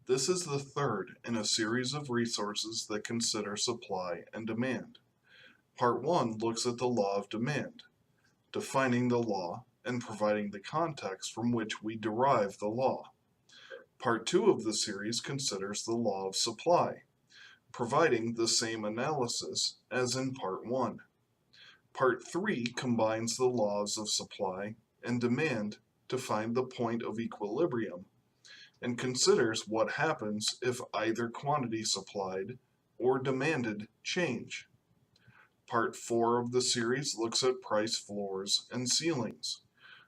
This is the third in a series of resources that consider supply and demand. Part 1 looks at the law of demand, defining the law and providing the context from which we derive the law. Part 2 of the series considers the law of supply, providing the same analysis as in Part 1. Part 3 combines the laws of supply and demand to find the point of equilibrium and considers what happens if either quantity supplied or demanded change. Part 4 of the series looks at price floors and ceilings,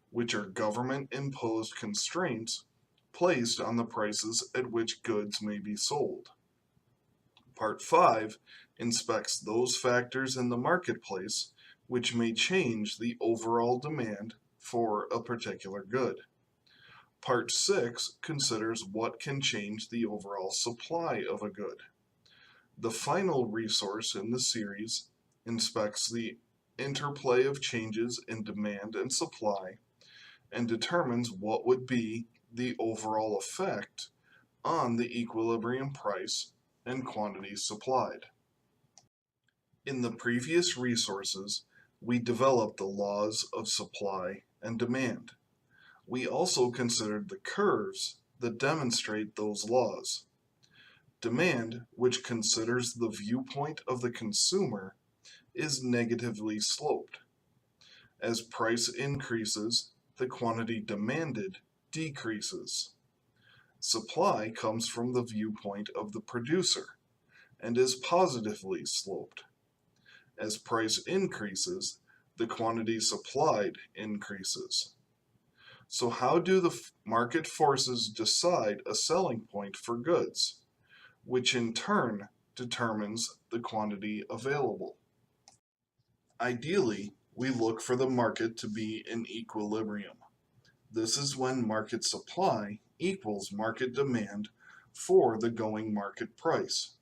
which are government-imposed constraints placed on the prices at which goods may be sold. Part 5 inspects those factors in the marketplace which may change the overall demand for a particular good. Part 6 considers what can change the overall supply of a good. The final resource in the series inspects the interplay of changes in demand and supply and determines what would be the overall effect on the equilibrium price and quantities supplied. In the previous resources, we developed the laws of supply and demand. We also considered the curves that demonstrate those laws. Demand, which considers the viewpoint of the consumer, is negatively sloped. As price increases, the quantity demanded decreases. Supply comes from the viewpoint of the producer and is positively sloped. As price increases, the quantity supplied increases. So how do the market forces decide a selling point for goods, which in turn determines the quantity available? Ideally, we look for the market to be in equilibrium. This is when market supply equals market demand for the going market price.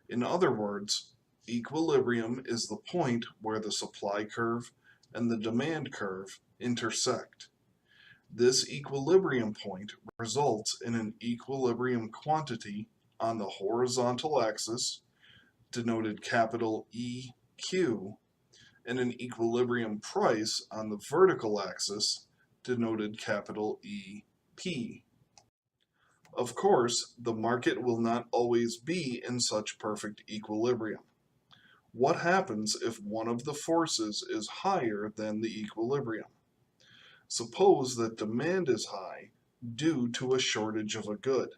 In other words, equilibrium is the point where the supply curve and the demand curve intersect. This equilibrium point results in an equilibrium quantity on the horizontal axis, denoted capital EQ, and an equilibrium price on the vertical axis, denoted capital EP. Of course, the market will not always be in such perfect equilibrium. What happens if one of the forces is higher than the equilibrium? Suppose that demand is high due to a shortage of a good,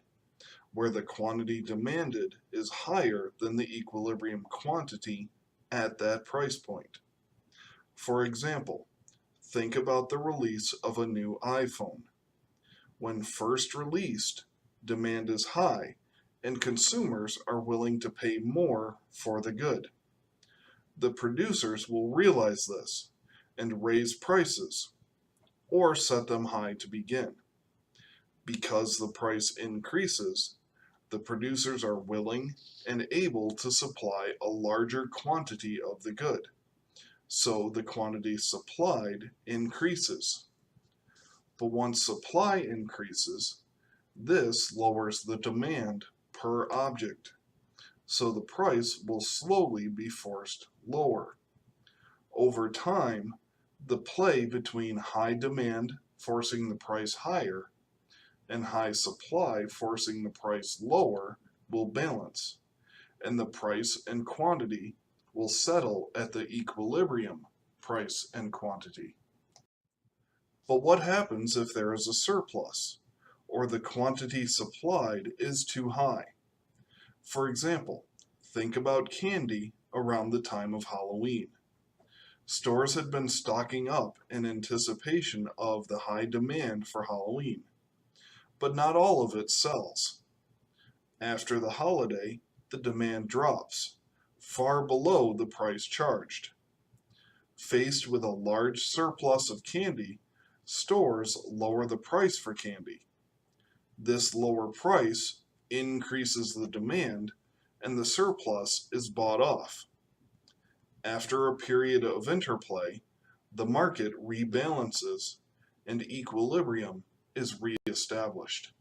where the quantity demanded is higher than the equilibrium quantity at that price point. For example, think about the release of a new iPhone. When first released, demand is high and consumers are willing to pay more for the good. The producers will realize this and raise prices, or set them high to begin. Because the price increases, the producers are willing and able to supply a larger quantity of the good, so the quantity supplied increases. But once supply increases, this lowers the demand per object, so the price will slowly be forced lower. Over time, the play between high demand forcing the price higher and high supply forcing the price lower will balance, and the price and quantity will settle at the equilibrium price and quantity. But what happens if there is a surplus, or the quantity supplied is too high? For example, think about candy around the time of Halloween. Stores had been stocking up in anticipation of the high demand for Halloween, but not all of it sells. After the holiday, the demand drops, far below the price charged. Faced with a large surplus of candy, stores lower the price for candy. This lower price increases the demand, and the surplus is bought off. After a period of interplay, the market rebalances and equilibrium is reestablished.